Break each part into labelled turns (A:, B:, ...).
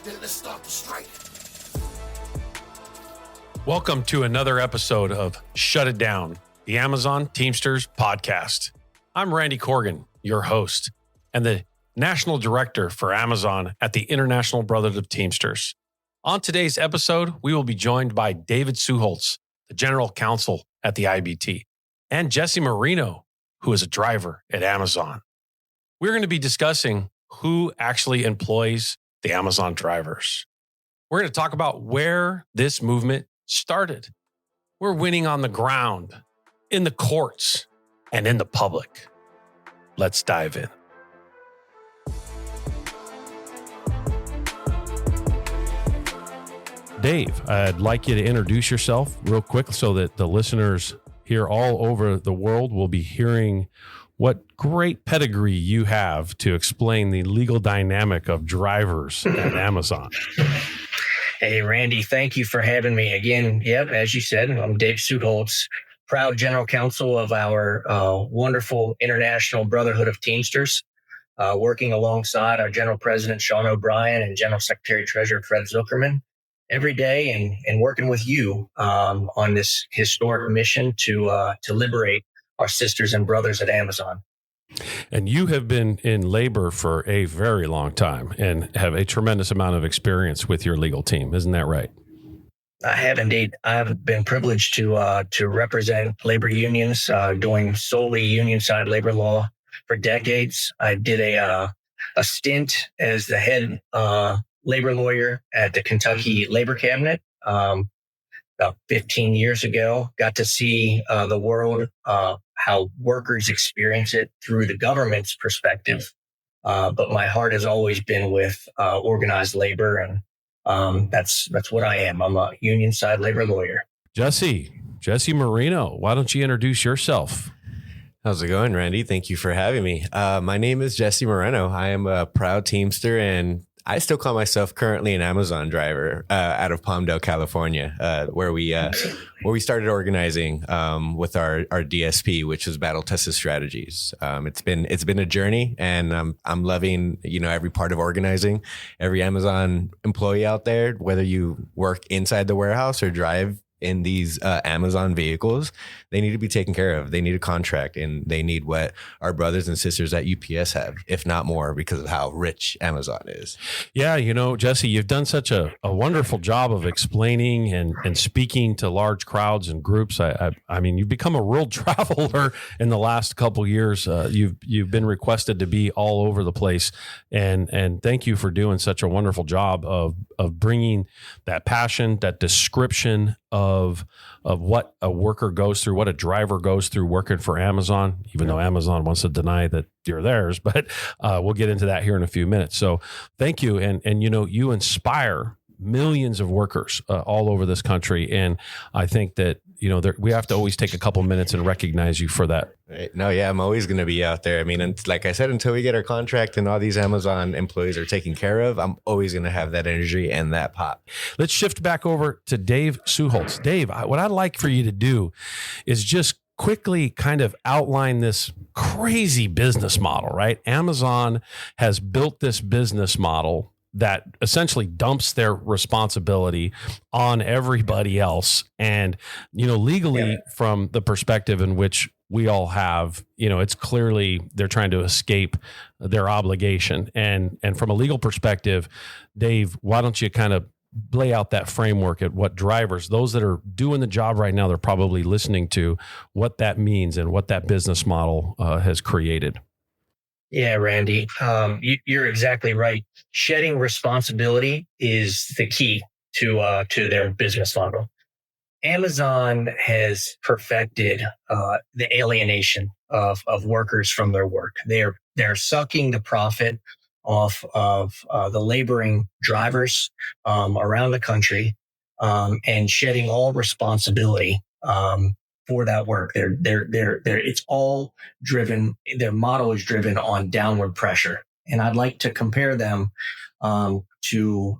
A: then let's start the strike.
B: Welcome to another episode of Shut It Down, the Amazon Teamsters podcast. I'm Randy Corrigan, your host, and the National Director for Amazon at the International Brotherhood of Teamsters. On today's episode, we will be joined by David Suholtz, the General Counsel at the IBT, and Jesse Marino, who is a driver at Amazon. We're going to be discussing who actually employs the Amazon drivers. We're going to talk about where this movement started. We're winning on the ground, in the courts, and in the public. Let's dive in. Dave, I'd like you to introduce yourself real quick so that the listeners here all over the world will be hearing what great pedigree you have to explain the legal dynamic of drivers at Amazon.
C: Hey, Randy, thank you for having me again. Yep, as you said, I'm Dave Suholtz, proud General Counsel of our wonderful International Brotherhood of Teamsters, working alongside our General President, Sean O'Brien, and General Secretary Treasurer, Fred Zuckerman, every day and working with you on this historic mission to liberate our sisters and brothers at Amazon.
B: And you have been in labor for a very long time and have a tremendous amount of experience with your legal team. Isn't that right?
C: I have indeed. I've been privileged to represent labor unions, doing solely union side labor law for decades. I did a stint as the head labor lawyer at the Kentucky Labor Cabinet about 15 years ago. Got to see the world, how workers experience it through the government's perspective. But my heart has always been with organized labor, and that's what I am. I'm a union side labor lawyer.
B: Jesse Marino, why don't you introduce yourself?
D: How's it going, Randy? Thank you for having me. My name is Jesse Moreno. I am a proud Teamster, and I still call myself currently an Amazon driver out of Palmdale, California, where we started organizing with our DSP, which is Battle Tested Strategies. It's been a journey, and I'm loving every part of organizing. Every Amazon employee out there, whether you work inside the warehouse or drive in these Amazon vehicles, they need to be taken care of. They need a contract, and they need what our brothers and sisters at UPS have, if not more, because of how rich Amazon is.
B: Yeah, Jesse, you've done such a wonderful job of explaining and speaking to large crowds and groups. I mean, you've become a real traveler in the last couple of years. You've been requested to be all over the place, and thank you for doing such a wonderful job of bringing that passion, that description of what a worker goes through, what a driver goes through working for Amazon, even though Amazon wants to deny that you're theirs, but we'll get into that here in a few minutes. So thank you. And you inspire millions of workers all over this country. And I think that, we have to always take a couple minutes and recognize you for that.
D: Right. No, yeah, I'm always going to be out there. I mean, and like I said, until we get our contract and all these Amazon employees are taken care of, I'm always going to have that energy and that pop.
B: Let's shift back over to Dave Suholtz. Dave, what I'd like for you to do is just quickly kind of outline this crazy business model, right? Amazon has built this business model that essentially dumps their responsibility on everybody else. And, legally, from the perspective in which we all have, it's clearly they're trying to escape their obligation. And from a legal perspective, Dave, why don't you kind of lay out that framework at what drivers, those that are doing the job right now, they're probably listening to, what that means and what that business model has created.
C: Yeah, Randy, you're exactly right. Shedding responsibility is the key to their business model. Amazon has perfected the alienation of workers from their work. They're sucking the profit off of the laboring drivers around the country and shedding all responsibility for that work. It's all driven. Their model is driven on downward pressure, and I'd like to compare them to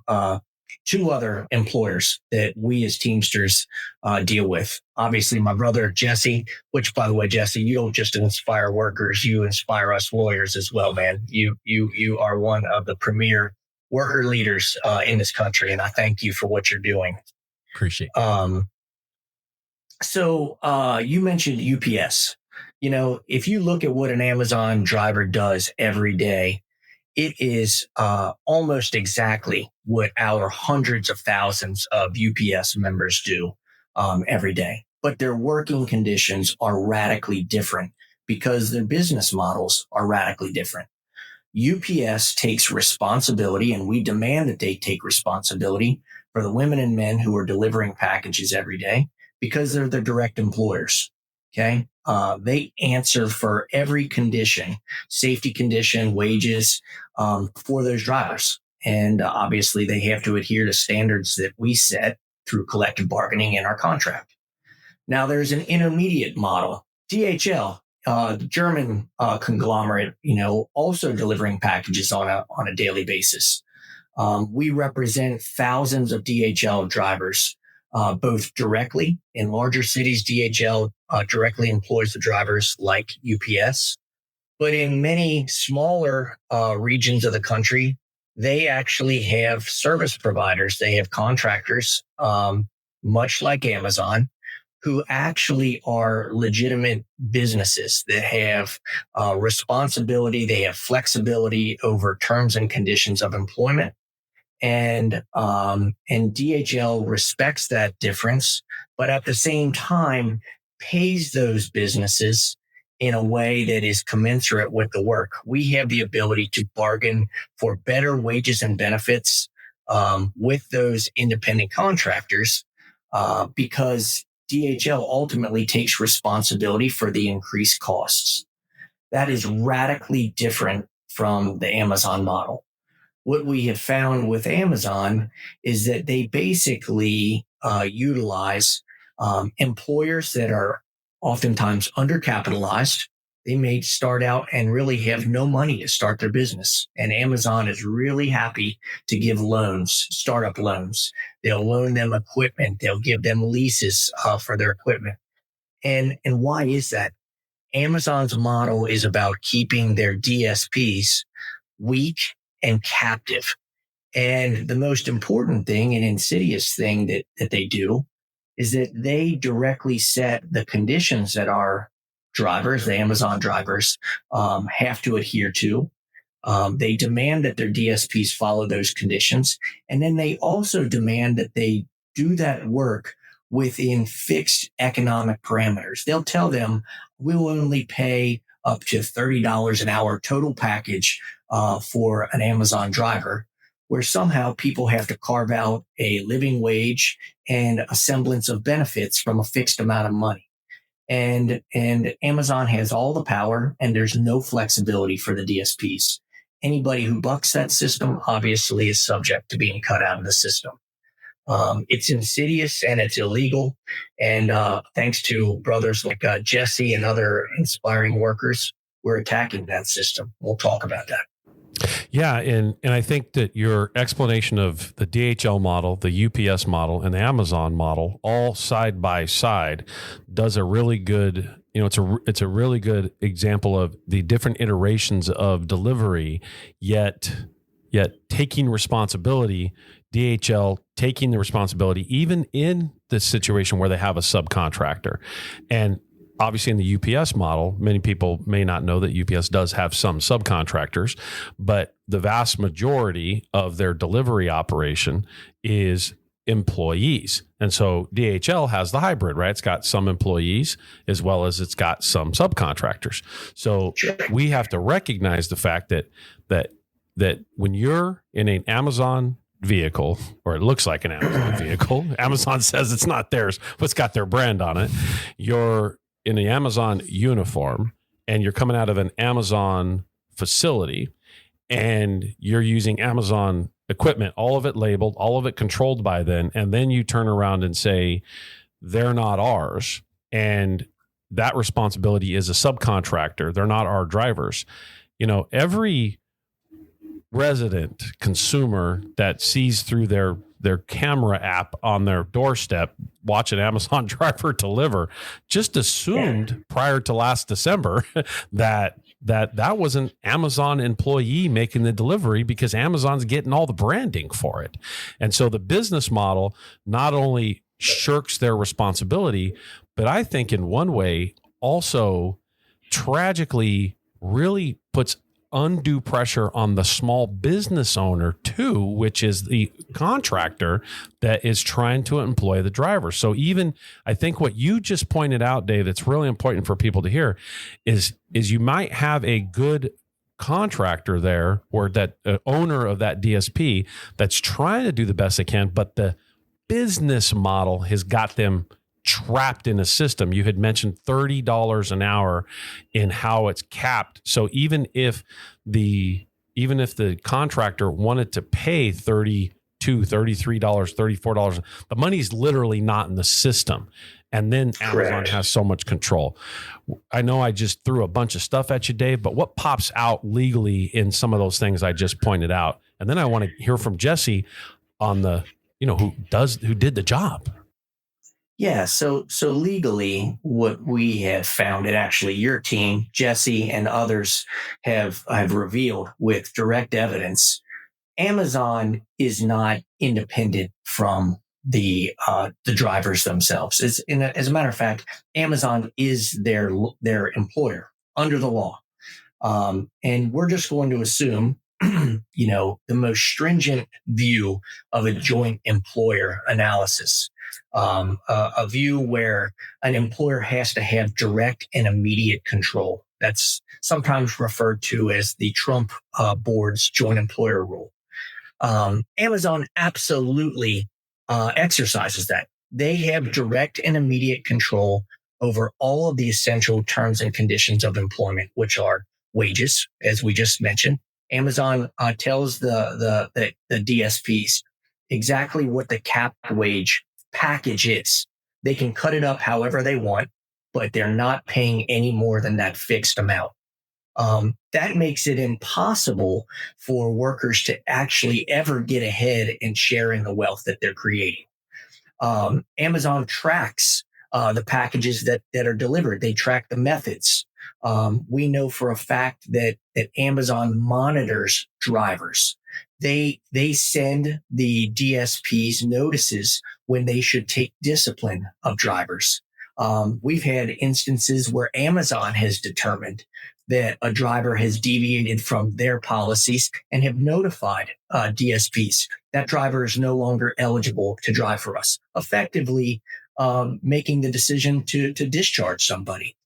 C: two other employers that we as Teamsters deal with. Obviously, my brother, Jesse, which, by the way, Jesse, you don't just inspire workers, you inspire us lawyers as well, man. You are one of the premier worker leaders in this country, and I thank you for what you're doing.
B: Appreciate
C: it. So you mentioned UPS. If you look at what an Amazon driver does every day, it is almost exactly what our hundreds of thousands of UPS members do every day. But their working conditions are radically different because their business models are radically different. UPS takes responsibility, and we demand that they take responsibility for the women and men who are delivering packages every day because they're the direct employers. Okay. They answer for every condition, safety condition, wages, for those drivers. And obviously they have to adhere to standards that we set through collective bargaining in our contract. Now there's an intermediate model, DHL, the German conglomerate, also delivering packages on a daily basis. We represent thousands of DHL drivers, both directly in larger cities. DHL directly employs the drivers like UPS, but in many smaller regions of the country, they actually have service providers. They have contractors, much like Amazon, who actually are legitimate businesses that have responsibility. They have flexibility over terms and conditions of employment. And DHL respects that difference, but at the same time pays those businesses in a way that is commensurate with the work. We have the ability to bargain for better wages and benefits with those independent contractors because DHL ultimately takes responsibility for the increased costs. That is radically different from the Amazon model. What we have found with Amazon is that they basically utilize employers that are oftentimes undercapitalized. They may start out and really have no money to start their business. And Amazon is really happy to give loans, startup loans. They'll loan them equipment. They'll give them leases for their equipment. And why is that? Amazon's model is about keeping their DSPs weak and captive. And the most important thing and insidious thing that they do is that they directly set the conditions that our drivers, the Amazon drivers, have to adhere to. They demand that their DSPs follow those conditions. And then they also demand that they do that work within fixed economic parameters. They'll tell them, we'll only pay up to $30 an hour total package for an Amazon driver, where somehow people have to carve out a living wage and a semblance of benefits from a fixed amount of money. And Amazon has all the power, and there's no flexibility for the DSPs. Anybody who bucks that system obviously is subject to being cut out of the system. It's insidious and it's illegal. And thanks to brothers like Jesse and other inspiring workers, we're attacking that system. We'll talk about that.
B: Yeah, and I think that your explanation of the DHL model, the UPS model, and the Amazon model, all side by side, does a really good. It's a really good example of the different iterations of delivery, yet taking responsibility. DHL taking the responsibility, even in this situation where they have a subcontractor, and obviously in the UPS model, many people may not know that UPS does have some subcontractors, but the vast majority of their delivery operation is employees. And so DHL has the hybrid, right? It's got some employees as well as it's got some subcontractors. So we have to recognize the fact that when you're in an Amazon vehicle, or it looks like an Amazon vehicle, Amazon says it's not theirs, but it's got their brand on it. You're in the Amazon uniform and you're coming out of an Amazon facility and you're using Amazon equipment, all of it labeled, all of it controlled by them. And then you turn around and say, they're not ours. And that responsibility is a subcontractor. They're not our drivers. Every resident consumer that sees through their camera app on their doorstep, watch an Amazon driver deliver, just assumed prior to last December that that was an Amazon employee making the delivery because Amazon's getting all the branding for it. And so the business model not only shirks their responsibility, but I think in one way also tragically really puts undue pressure on the small business owner too, which is the contractor that is trying to employ the driver. So even I think what you just pointed out, Dave, that's really important for people to hear is you might have a good contractor there or that owner of that DSP that's trying to do the best they can, but the business model has got them trapped in a system. You had mentioned $30 an hour in how it's capped. So even if the contractor wanted to pay $32, $33, $34, the money's literally not in the system. And then Amazon has so much control. I know I just threw a bunch of stuff at you, Dave, but what pops out legally in some of those things I just pointed out? And then I want to hear from Jesse on the, who did the job.
C: Yeah, so legally, what we have found, and actually your team, Jesse, and others have revealed with direct evidence, Amazon is not independent from the drivers themselves. As a matter of fact, Amazon is their employer under the law, and we're just going to assume, the most stringent view of a joint employer analysis. A view where an employer has to have direct and immediate control. That's sometimes referred to as the Trump board's joint employer rule. Amazon absolutely exercises that. They have direct and immediate control over all of the essential terms and conditions of employment, which are wages, as we just mentioned. Amazon tells the DSPs exactly what the capped wage package is. They can cut it up however they want, but they're not paying any more than that fixed amount. That makes it impossible for workers to actually ever get ahead and share in the wealth that they're creating. Amazon tracks the packages that are delivered. They track the methods. We know for a fact that Amazon monitors drivers. They send the DSPs notices when they should take discipline of drivers. We've had instances where Amazon has determined that a driver has deviated from their policies and have notified DSPs that driver is no longer eligible to drive for us, effectively making the decision to discharge somebody.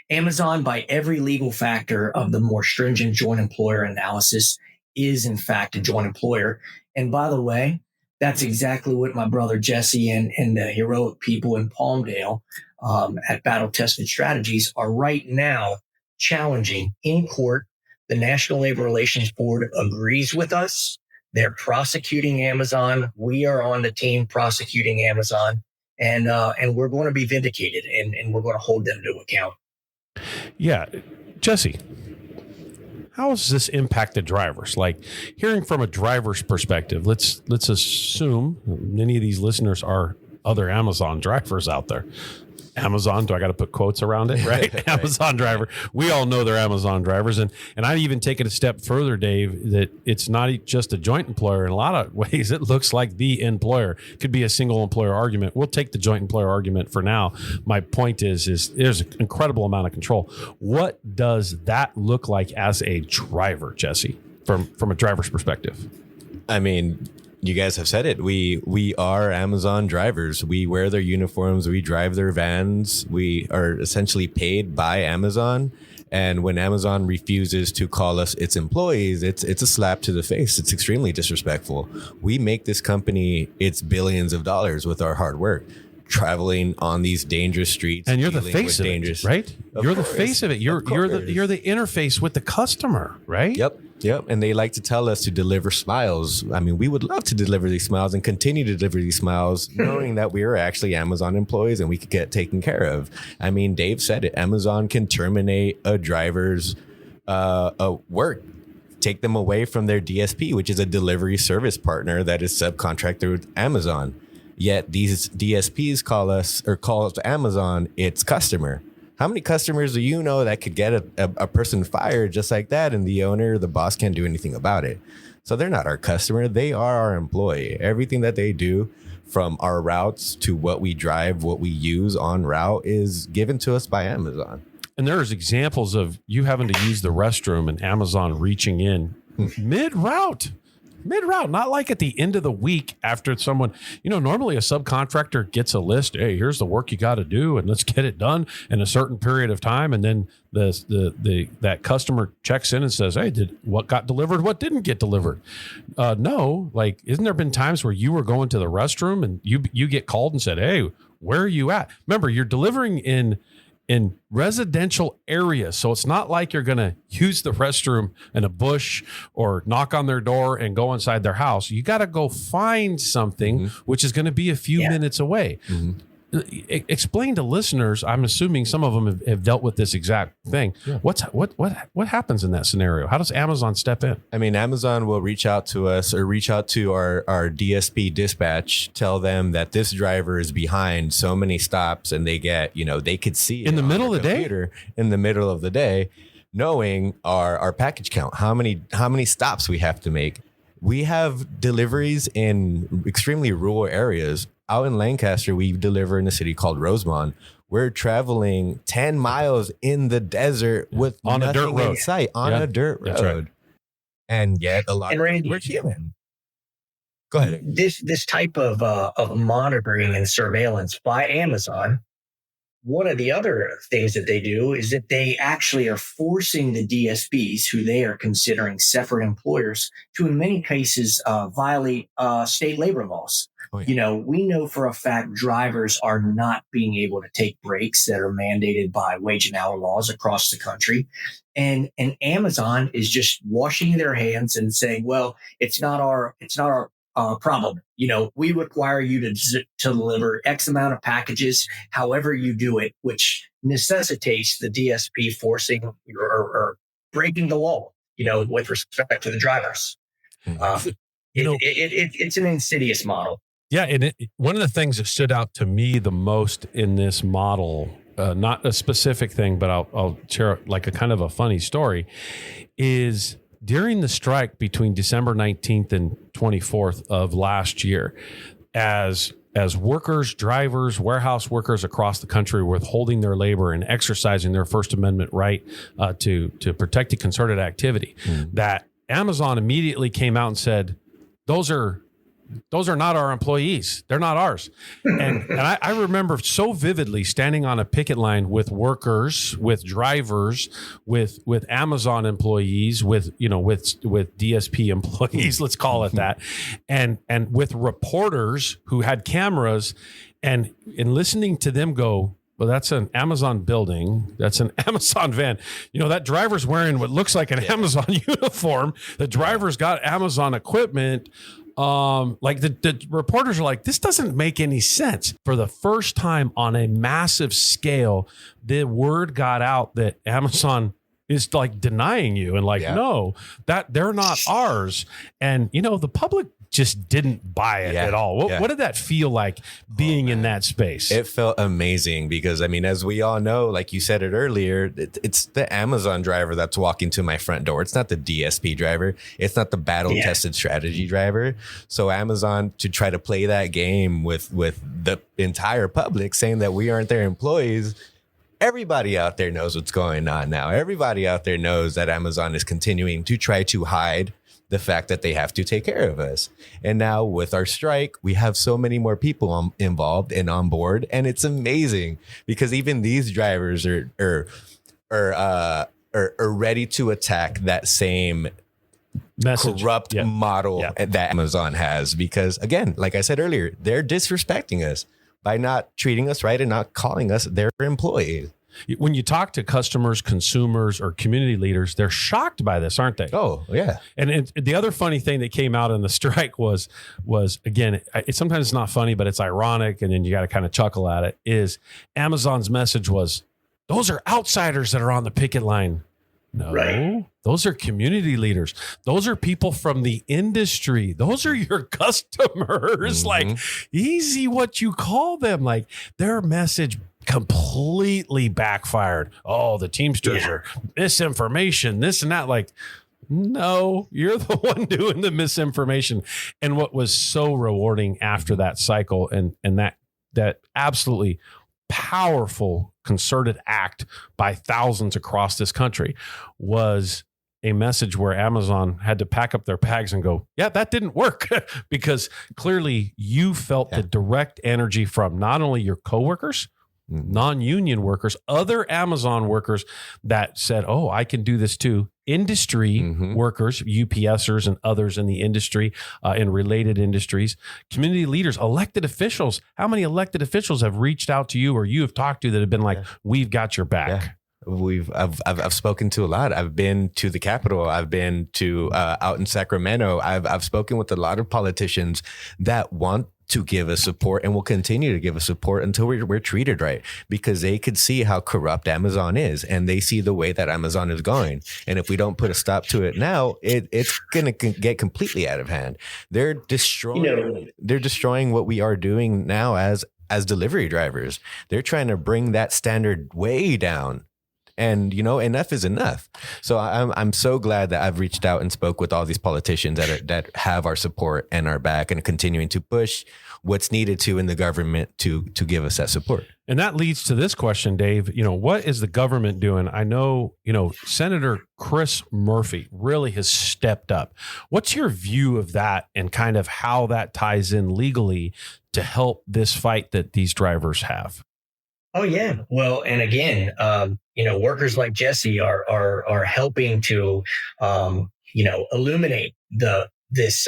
C: Amazon, by every legal factor of the more stringent joint employer analysis, is in fact a joint employer. And by the way, that's exactly what my brother Jesse and the heroic people in Palmdale at Battle Tested Strategies are right now challenging in court. The National Labor Relations Board agrees with us. They're prosecuting Amazon. We are on the team prosecuting Amazon. And we're going to be vindicated, and we're going to hold them to account.
B: Yeah. Jesse, how has this impacted drivers? Like, hearing from a driver's perspective, let's assume many of these listeners are other Amazon drivers out there. Amazon, do I got to put quotes around it, right? Amazon driver. We all know they're Amazon drivers. And I'd even take it a step further, Dave, that it's not just a joint employer. In a lot of ways, it looks like the employer. It could be a single employer argument. We'll take the joint employer argument for now. My point is there's an incredible amount of control. What does that look like as a driver, Jesse, from a driver's perspective?
D: I mean, you guys have said it. We are Amazon drivers. We wear their uniforms. We drive their vans. We are essentially paid by Amazon. And when Amazon refuses to call us its employees, it's a slap to the face. It's extremely disrespectful. We make this company its billions of dollars with our hard work, traveling on these dangerous streets.
B: And you're the face of it, right? You're the face of it. You're the interface with the customer, right?
D: Yep. And they like to tell us to deliver smiles. I mean, we would love to deliver these smiles and continue to deliver these smiles, knowing that we are actually Amazon employees and we could get taken care of. I mean, Dave said it. Amazon can terminate a driver's work, take them away from their DSP, which is a delivery service partner that is subcontracted with Amazon. Yet these DSPs call Amazon its customer. How many customers do you know that could get a person fired just like that, and the owner, the boss, can't do anything about it? So they're not our customer. They are our employee. Everything that they do, from our routes to what we drive, what we use on route, is given to us by Amazon.
B: And there's examples of you having to use the restroom and Amazon reaching in mid-route, not like at the end of the week after someone, normally a subcontractor gets a list. Hey, here's the work you got to do, and let's get it done in a certain period of time. And then that customer checks in and says, hey, what got delivered? What didn't get delivered? No, like, isn't there been times where you were going to the restroom and you get called and said, hey, where are you at? Remember, you're delivering in residential areas. So it's not like you're going to use the restroom in a bush or knock on their door and go inside their house. You got to go find something, which is going to be a few minutes away. Explain to listeners, I'm assuming some of them have dealt with this exact thing. Yeah. What happens in that scenario? How does Amazon step in?
D: I mean, Amazon will reach out to us or reach out to our DSP dispatch, tell them that this driver is behind so many stops, and they get, they could see it
B: in the middle of the day,
D: in the middle of the day, knowing our package count, how many stops we have to make. We have deliveries in extremely rural areas. Out in Lancaster, we deliver in a city called Rosemont. We're traveling 10 miles in the desert with
B: on a dirt road
D: in sight, on a dirt road.
B: That's right.
D: And yet a lot
C: of Randy,
D: we're human. Go ahead.
C: This type of monitoring and surveillance by Amazon, one of the other things that they do is that they actually are forcing the DSPs, who they are considering separate employers, to in many cases violate state labor laws. Oh, yeah. We know for a fact drivers are not being able to take breaks that are mandated by wage and hour laws across the country. And Amazon is just washing their hands and saying, well, it's not our problem. We require you to deliver X amount of packages, however you do it, which necessitates the DSP forcing or breaking the law, with respect to the drivers. It's an insidious model.
B: Yeah. And one of the things that stood out to me the most in this model, not a specific thing, but I'll share like a kind of a funny story, is during the strike between December 19th and 24th of last year, as workers, drivers, warehouse workers across the country were withholding their labor and exercising their First Amendment right to protect the concerted activity, that Amazon immediately came out and said, those are not our employees. They're not ours. And I remember so vividly standing on a picket line with workers, with drivers, with Amazon employees, with DSP employees, let's call it that, and with reporters who had cameras, and listening to them go, well, that's an Amazon building. That's an Amazon van. That driver's wearing what looks like an Amazon uniform. The driver's got Amazon equipment. Like the reporters are like, this doesn't make any sense. For the first time on a massive scale, the word got out that Amazon is like denying you and like, no, that they're not ours. And, the public just didn't buy it at all. What did that feel like being in that space?
D: It felt amazing because, as we all know, like you said it earlier, it's the Amazon driver that's walking to my front door. It's not the DSP driver. It's not the battle-tested strategy driver. So Amazon, to try to play that game with the entire public, saying that we aren't their employees, everybody out there knows what's going on now. Everybody out there knows that Amazon is continuing to try to hide the fact that they have to take care of us. And now with our strike, we have so many more people involved and on board. And it's amazing because even these drivers are ready to attack that same corrupt model that Amazon has. Because again, like I said earlier, they're disrespecting us by not treating us right and not calling us their employees.
B: When you talk to customers, consumers, or community leaders, they're shocked by this, aren't they?
D: Oh, yeah.
B: And the other funny thing that came out in the strike was again, it sometimes it's not funny, but it's ironic, and then you got to kind of chuckle at it, is Amazon's message was, those are outsiders that are on the picket line. No, those are community leaders. Those are people from the industry. Those are your customers. Like, easy what you call them. Like, their message completely backfired. Oh, the Teamsters are misinformation, this and that. Like, no, you're the one doing the misinformation. And what was so rewarding after that cycle and that absolutely powerful concerted act by thousands across this country was a message where Amazon had to pack up their bags and go, yeah, that didn't work because clearly you felt the direct energy from not only your coworkers, non-union workers, other Amazon workers that said, oh, I can do this too. Industry workers, UPSers and others in the industry, in related industries, community leaders, elected officials. How many elected officials have reached out to you or you have talked to that have been like, we've got your back?
D: I've spoken to a lot. I've been to the Capitol. I've been to out in Sacramento. I've spoken with a lot of politicians that want to give us support and will continue to give us support until we're treated right, because they could see how corrupt Amazon is and they see the way that Amazon is going. And if we don't put a stop to it now, it's going to get completely out of hand. They're destroying what we are doing now as delivery drivers. They're trying to bring that standard way down. And, enough is enough. So I'm so glad that I've reached out and spoke with all these politicians that have our support and our back and continuing to push what's needed to in the government to give us that support.
B: And that leads to this question, Dave. What is the government doing? I know, Senator Chris Murphy really has stepped up. What's your view of that and kind of how that ties in legally to help this fight that these drivers have?
C: Oh yeah. Well, and again, workers like Jesse are helping to, illuminate this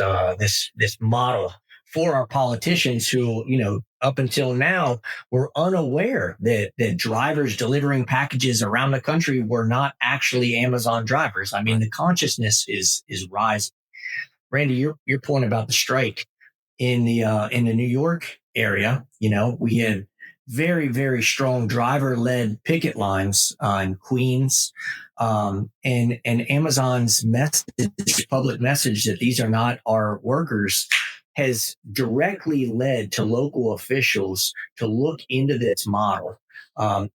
C: model for our politicians who, up until now were unaware that drivers delivering packages around the country were not actually Amazon drivers. I mean, the consciousness is rising. Randy, your point about the strike in the New York area, we had very, very strong driver-led picket lines in Queens, and Amazon's public message that these are not our workers has directly led to local officials to look into this model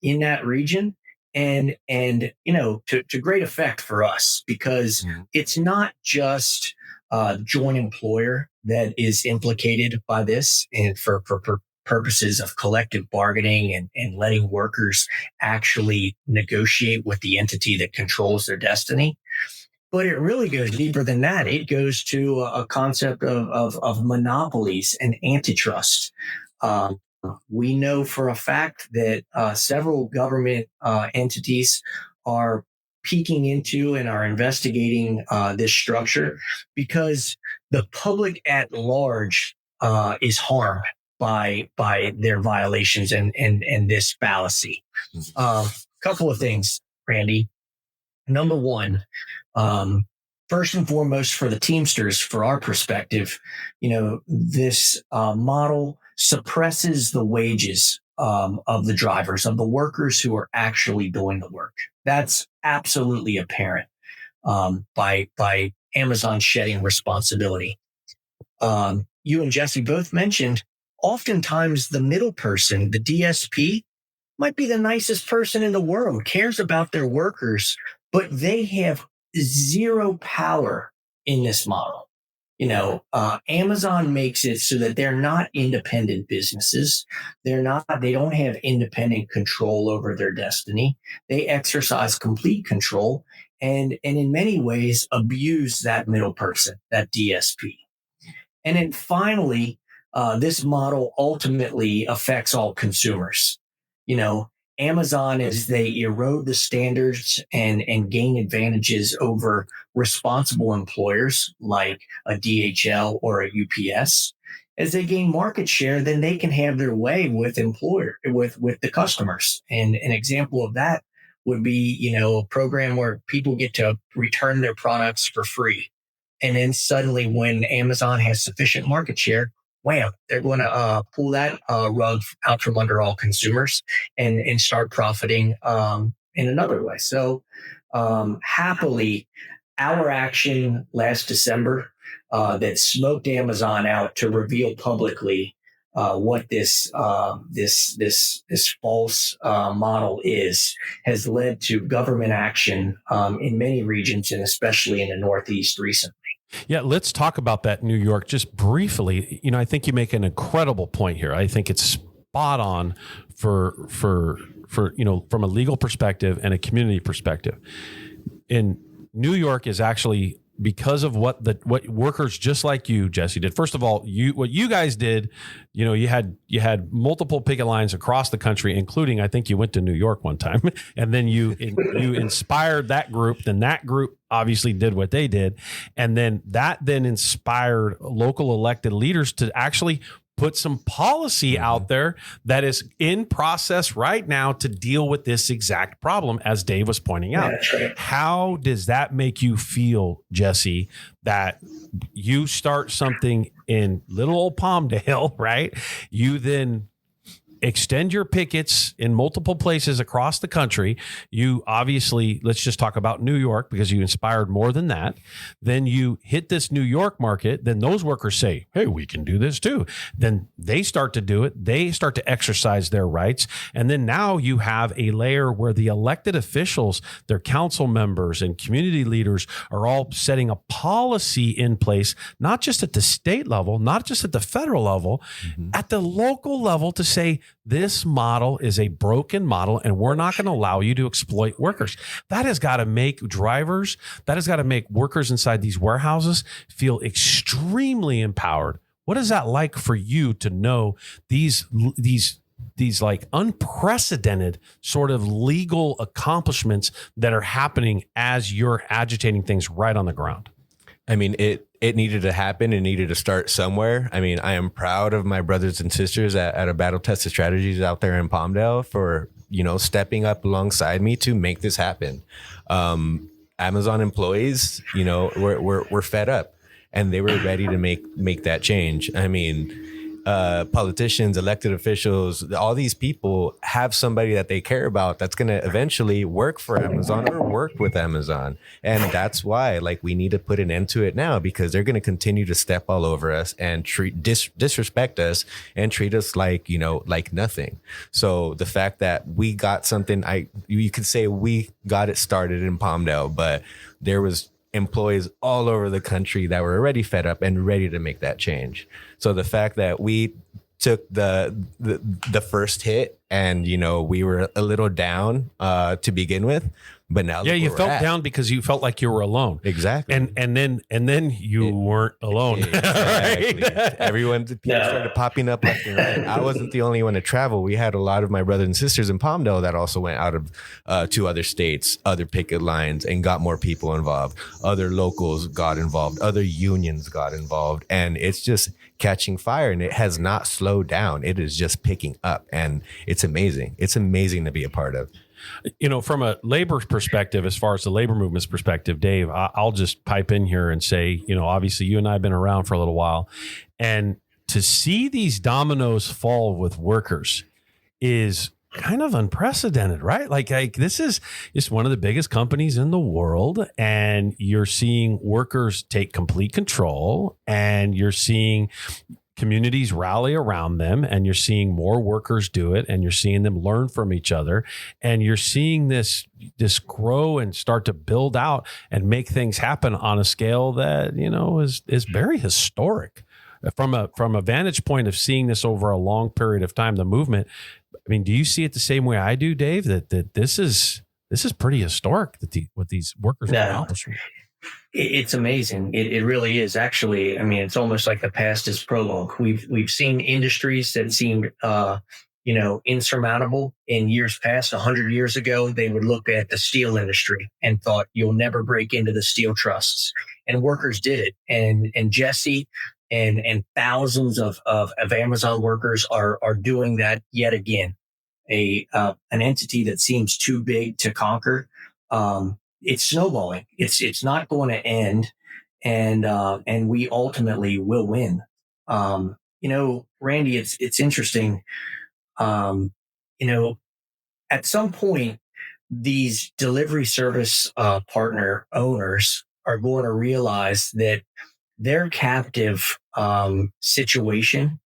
C: in that region, and to great effect for us, because it's not just joint employer that is implicated by this, and for purposes of collective bargaining and letting workers actually negotiate with the entity that controls their destiny. But it really goes deeper than that. It goes to a concept of monopolies and antitrust. We know for a fact that several government entities are peeking into and are investigating this structure because the public at large is harmed by their violations and this fallacy. Couple of things, Randy. Number one, first and foremost, for the Teamsters, for our perspective, this model suppresses the wages of the drivers, of the workers who are actually doing the work. That's absolutely apparent by Amazon shedding responsibility. You and Jesse both mentioned, oftentimes the middle person, the DSP, might be the nicest person in the world, cares about their workers, but they have zero power in this model. Amazon makes it so that they're not independent businesses. They don't have independent control over their destiny. They exercise complete control and in many ways abuse that middle person, that DSP. And then finally, this model ultimately affects all consumers. Amazon, as they erode the standards and gain advantages over responsible employers like a DHL or a UPS, as they gain market share, then they can have their way with the customers. And an example of that would be, a program where people get to return their products for free. And then suddenly when Amazon has sufficient market share, wham, they're going to pull that rug out from under all consumers and start profiting in another way. So happily, our action last December that smoked Amazon out to reveal publicly what this false model has led to government action in many regions, and especially in the Northeast recently.
B: Yeah, let's talk about that, New York, just briefly. I think you make an incredible point here. I think it's spot on for from a legal perspective and a community perspective. In New York is actually because of what workers just like you, Jesse, did. First of all, what you guys did, you had multiple picket lines across the country, including, I think you went to New York one time, and then you inspired that group. Then that group obviously did what they did, and then that inspired local elected leaders to actually put some policy out there that is in process right now to deal with this exact problem, as Dave was pointing out.
C: Right.
B: How does that make you feel, Jesse, that you start something in little old Palmdale, right? You then extend your pickets in multiple places across the country. You obviously, let's just talk about New York because you inspired more than that. Then you hit this New York market. Then those workers say, hey, we can do this too. Then they start to do it. They start to exercise their rights. And then now you have a layer where the elected officials, their council members and community leaders are all setting a policy in place, not just at the state level, not just at the federal level, at the local level, to say, this model is a broken model and we're not going to allow you to exploit workers. That has got to make drivers, that has got to make workers inside these warehouses feel extremely empowered. What is that like for you to know these like unprecedented sort of legal accomplishments that are happening as you're agitating things right on the ground?
D: I mean, it needed to happen. It needed to start somewhere. I mean, I am proud of my brothers and sisters at a Battle Tested Strategies out there in Palmdale for, stepping up alongside me to make this happen. Amazon employees, we're fed up and they were ready to make that change. I mean, politicians, elected officials, all these people have somebody that they care about that's going to eventually work for Amazon or work with Amazon. And that's why, we need to put an end to it now, because they're going to continue to step all over us and disrespect us and treat us like nothing. So the fact that we got something, you could say we got it started in Palmdale, but there was employees all over the country that were already fed up and ready to make that change. So the fact that we took the first hit and, we were a little down to begin with, but now
B: you felt down because you felt like you were alone.
D: Exactly.
B: And then you weren't alone.
D: Exactly. Everyone started popping up left and right. I wasn't the only one to travel. We had a lot of my brothers and sisters in Palmdale that also went out of to other states, other picket lines, and got more people involved. Other locals got involved. Other unions got involved. And it's just catching fire, and it has not slowed down. It is just picking up, and it's amazing. It's amazing to be a part of.
B: From a labor perspective, as far as the labor movement's perspective, Dave, I'll just pipe in here and say, obviously you and I have been around for a little while, and to see these dominoes fall with workers is kind of unprecedented, right? Like this is just one of the biggest companies in the world, and you're seeing workers take complete control, and you're seeing communities rally around them, and you're seeing more workers do it, and you're seeing them learn from each other, and you're seeing this grow and start to build out and make things happen on a scale that is very historic. From a vantage point of seeing this over a long period of time, the movement. I mean, do you see it the same way I do, Dave? That this is pretty historic what these workers are accomplishing.
C: It's amazing. It really is. Actually, I mean, it's almost like the past is prologue. We've seen industries that seemed, insurmountable in years past. 100 years ago, they would look at the steel industry and thought, you'll never break into the steel trusts. And workers did it. And Jesse and thousands of Amazon workers are doing that yet again. An entity that seems too big to conquer. It's snowballing. It's not going to end, and we ultimately will win. Randy, it's interesting. At some point, these delivery service partner owners are going to realize that their captive situation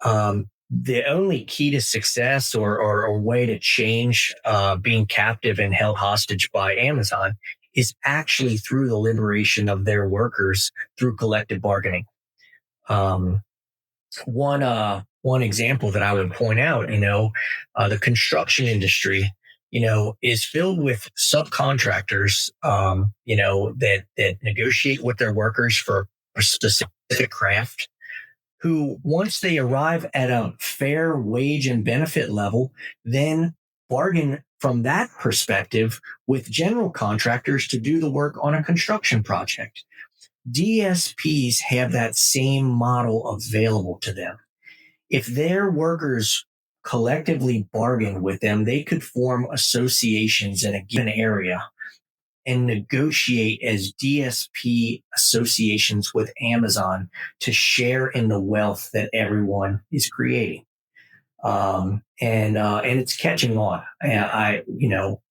C: The only key to success or way to change being captive and held hostage by Amazon is actually through the liberation of their workers through collective bargaining. Um, one example that I would point out, the construction industry, is filled with subcontractors, that negotiate with their workers for a specific craft, who, once they arrive at a fair wage and benefit level, then bargain from that perspective with general contractors to do the work on a construction project. DSPs have that same model available to them. If their workers collectively bargain with them, they could form associations in a given area and negotiate as DSP associations with Amazon to share in the wealth that everyone is creating. And it's catching on.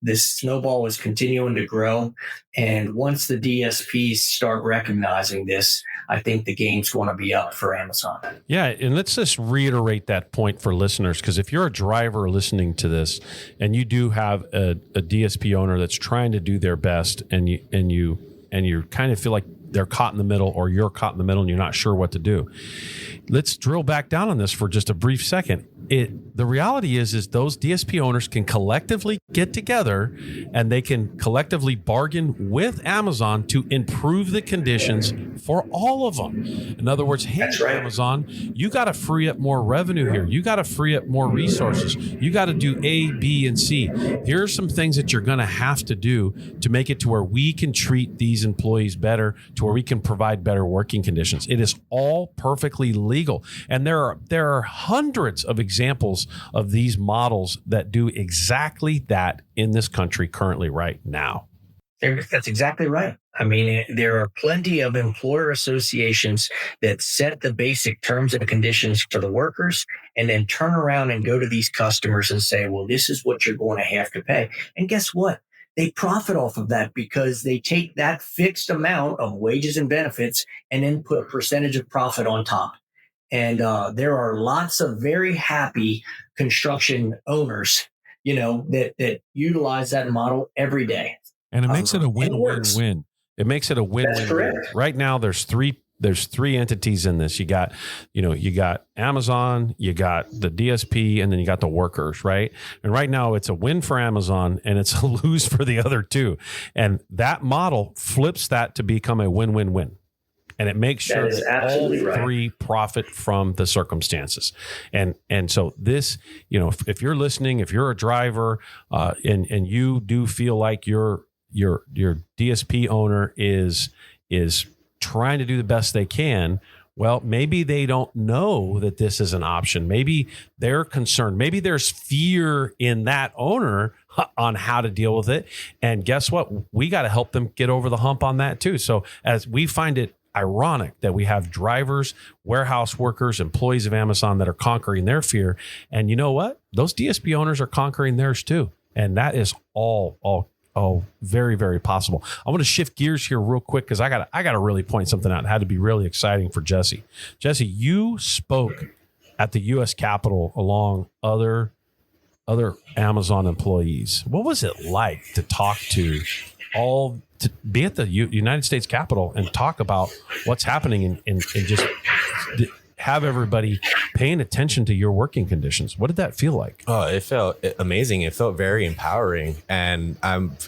C: This snowball is continuing to grow. And once the DSPs start recognizing this, I think the game's going to be up for Amazon.
B: Yeah. And let's just reiterate that point for listeners, because if you're a driver listening to this and you do have a DSP owner that's trying to do their best and you kind of feel like they're caught in the middle, or you're caught in the middle and you're not sure what to do. Let's drill back down on this for just a brief second. The reality is those DSP owners can collectively get together and they can collectively bargain with Amazon to improve the conditions for all of them. In other words, hey,
C: That's right.
B: Amazon, you got to free up more revenue here. You got to free up more resources. You got to do A, B, and C. Here are some things that you're going to have to do to make it to where we can treat these employees better, to where we can provide better working conditions. It is all perfectly legal. And there are hundreds of examples of these models that do exactly that in this country currently right now.
C: That's exactly right. I mean, there are plenty of employer associations that set the basic terms and conditions for the workers and then turn around and go to these customers and say, well, this is what you're going to have to pay. And guess what? They profit off of that because they take that fixed amount of wages and benefits and then put a percentage of profit on top. And there are lots of very happy construction owners, that utilize that model every day.
B: And it makes it a win-win-win. It makes it a win-win-win. Right now, there's three entities in this. You got Amazon, you got the DSP, and then you got the workers, right? And right now it's a win for Amazon and it's a lose for the other two. And that model flips that to become a win-win-win. And it makes sure that all three profit from the circumstances. And so this, if you're listening, if you're a driver, and you do feel like your DSP owner is trying to do the best they can, well, maybe they don't know that this is an option. Maybe they're concerned. Maybe there's fear in that owner on how to deal with it. And guess what? We got to help them get over the hump on that too. So as we find it ironic that we have drivers, warehouse workers, employees of Amazon that are conquering their fear. And you know what? Those DSP owners are conquering theirs too. And that is all very, very possible. I want to shift gears here real quick because I got to really point something out. It had to be really exciting for Jesse. Jesse, you spoke at the U.S. Capitol along other Amazon employees. What was it like to talk to be at the United States Capitol and talk about what's happening and just have everybody paying attention to your working conditions? What did that feel like?
D: Oh, it felt amazing. It felt very empowering. And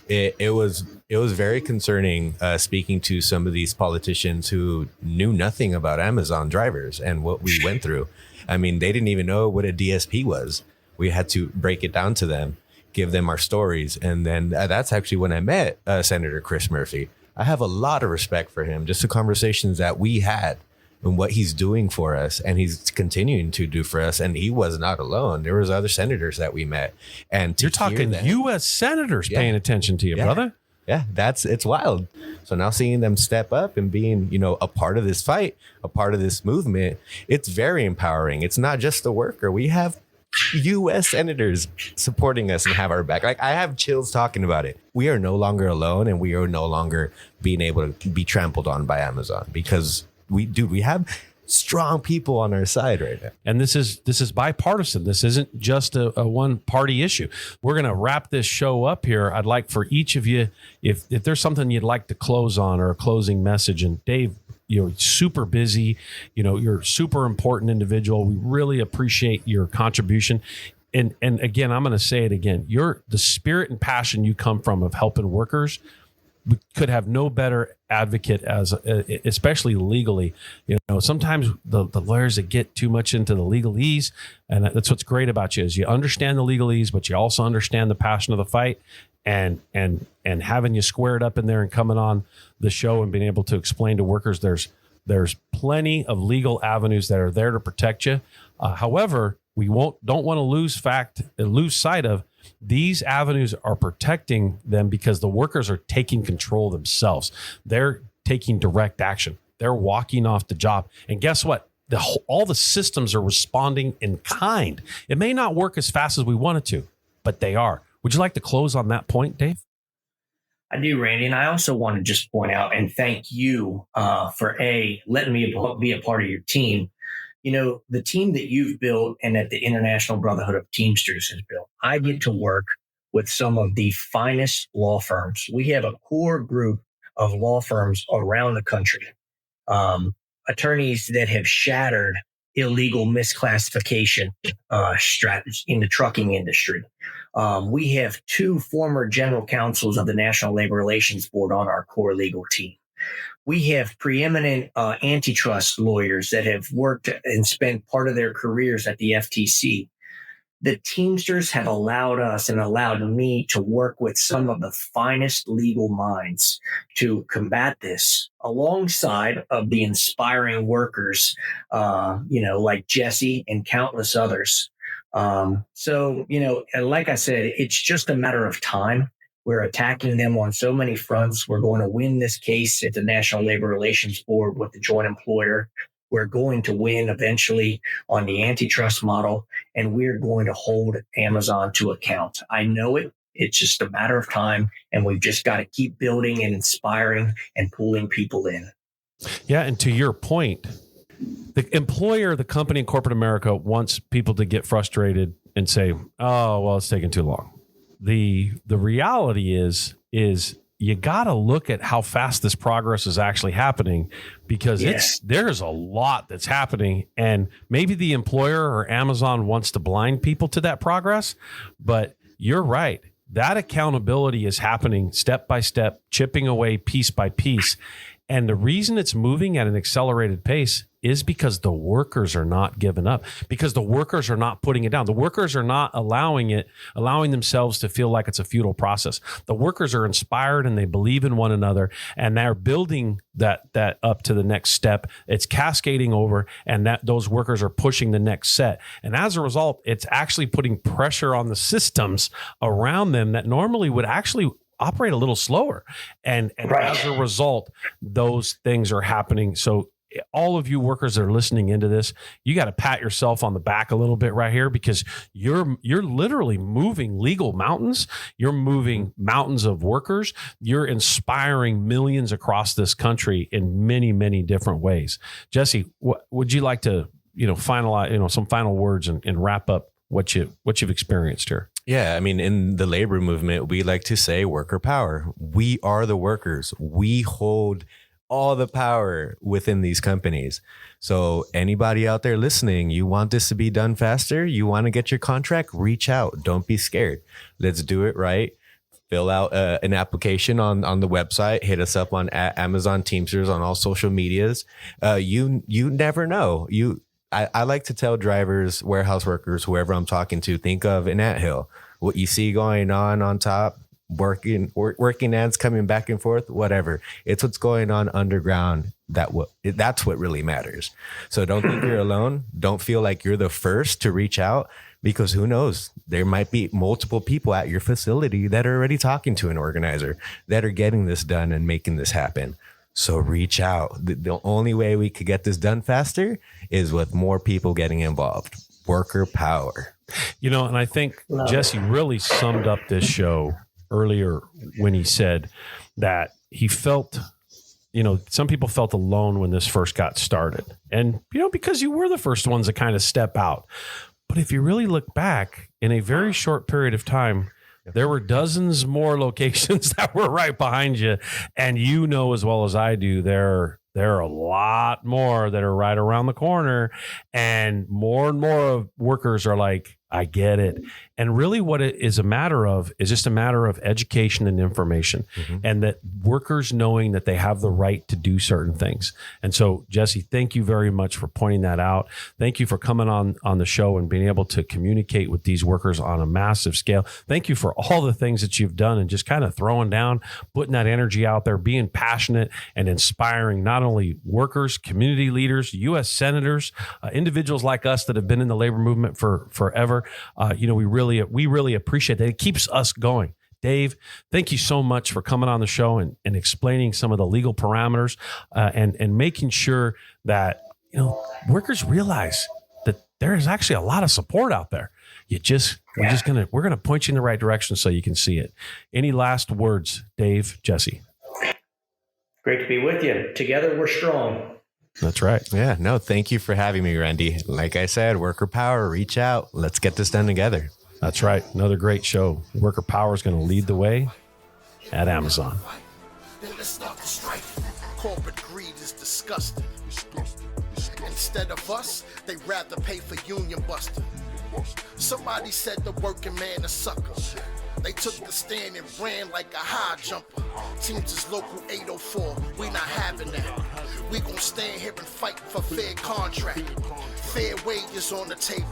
D: it was very concerning speaking to some of these politicians who knew nothing about Amazon drivers and what we went through. I mean, they didn't even know what a DSP was. We had to break it down to them, give them our stories. And then that's actually when I met Senator Chris Murphy. I have a lot of respect for him, just the conversations that we had and what he's doing for us, and he's continuing to do for us. And he was not alone. There was other senators that we met. And
B: you're talking U.S. senators paying attention to you, brother.
D: Yeah, it's wild. So now seeing them step up and being, a part of this fight, a part of this movement, it's very empowering. It's not just the worker. We have U.S. senators supporting us and have our back. Like, I have chills talking about it. We are no longer alone, and we are no longer being able to be trampled on by Amazon because we have strong people on our side right now.
B: And this is bipartisan. This isn't just a one party issue. We're going to wrap this show up here. I'd like for each of you, if there's something you'd like to close on or a closing message. And Dave, you're super busy. You're a super important individual. We really appreciate your contribution. And again, I'm going to say it again. The spirit and passion you come from of helping workers. We could have no better advocate especially legally. Sometimes the lawyers that get too much into the legalese, and that's what's great about you is you understand the legalese, but you also understand the passion of the fight, and having you squared up in there and coming on the show and being able to explain to workers there's plenty of legal avenues that are there to protect you. However, we don't want to lose sight of these avenues are protecting them because the workers are taking control themselves. They're taking direct action. They're walking off the job. And guess what? All the systems are responding in kind. It may not work as fast as we want it to, but they are. Would you like to close on that point, Dave?
C: I do, Randy. And I also want to just point out and thank you for letting me be a part of your team. The team that you've built and that the International Brotherhood of Teamsters has built, I get to work with some of the finest law firms. We have a core group of law firms around the country, attorneys that have shattered illegal misclassification strategies in the trucking industry. We have 2 former general counsels of the National Labor Relations Board on our core legal team. We have preeminent antitrust lawyers that have worked and spent part of their careers at the FTC. The Teamsters have allowed us and allowed me to work with some of the finest legal minds to combat this alongside of the inspiring workers, like Jesse and countless others. So, like I said, it's just a matter of time. We're attacking them on so many fronts. We're going to win this case at the National Labor Relations Board with the joint employer. We're going to win eventually on the antitrust model, and we're going to hold Amazon to account. I know it. It's just a matter of time, and we've just got to keep building and inspiring and pulling people in.
B: Yeah, and to your point, the employer, the company in corporate America wants people to get frustrated and say, oh, well, it's taking too long. The reality is you got to look at how fast this progress is actually happening, because there's a lot that's happening, and maybe the employer or Amazon wants to blind people to that progress, but you're right. That accountability is happening step by step, chipping away piece by piece. And the reason it's moving at an accelerated pace is because the workers are not giving up, because the workers are not putting it down. The workers are not allowing themselves to feel like it's a futile process. The workers are inspired and they believe in one another, and they're building that up to the next step. It's cascading over, and that those workers are pushing the next set. And as a result, it's actually putting pressure on the systems around them that normally would actually operate a little slower. And right. As a result, those things are happening. So all of you workers that are listening into this, you got to pat yourself on the back a little bit right here, because you're literally moving legal mountains. You're moving mountains of workers. You're inspiring millions across this country in many, many different ways. Jesse, would you like to, finalize, some final words and wrap up what you've experienced here?
D: Yeah, I mean, in the labor movement, we like to say worker power. We are the workers. We hold all the power within these companies. So anybody out there listening, you want this to be done faster? You want to get your contract? Reach out. Don't be scared. Let's do it right. Fill out an application on the website. Hit us up on Amazon Teamsters on all social medias. You never know. I like to tell drivers, warehouse workers, whoever I'm talking to, think of an anthill. What you see going on top, working ants coming back and forth, whatever. It's what's going on underground. That's what really matters. So don't think you're alone. Don't feel like you're the first to reach out, because who knows? There might be multiple people at your facility that are already talking to an organizer that are getting this done and making this happen. So reach out. The only way we could get this done faster is with more people getting involved. Worker power.
B: And I think Jesse really summed up this show earlier when he said that he felt some people felt alone when this first got started. And, because you were the first ones to kind of step out. But if you really look back, in a very short period of time, there were dozens more locations that were right behind you. And as well as I do, there are a lot more that are right around the corner. And more of workers are like, I get it. And really what it is a matter of is just a matter of education and information, and that workers knowing that they have the right to do certain things. And so, Jesse, thank you very much for pointing that out. Thank you for coming on the show and being able to communicate with these workers on a massive scale. Thank you for all the things that you've done and just kind of throwing down, putting that energy out there, being passionate and inspiring not only workers, community leaders, U.S. senators, individuals like us that have been in the labor movement for forever. We really appreciate that. It keeps us going. Dave, thank you so much for coming on the show and explaining some of the legal parameters and making sure that workers realize that there is actually a lot of support out there. We're gonna point you in the right direction so you can see it. Any last words, Dave, Jesse?
C: Great to be with you. Together we're strong.
B: That's right.
D: Yeah, no, thank you for having me, Randy. Like I said, worker power, reach out. Let's get this done together.
B: That's right. Another great show. Worker power is going to lead the way at Amazon.
A: Then let's start the strike. Corporate greed is disgusting. Instead of us, they rather pay for union busting. Somebody said the working man a sucker. They took the stand and ran like a high jumper. Teamsters Local 804, we not having that. We gon' stand here and fight for fair contract. Fair wages on the table.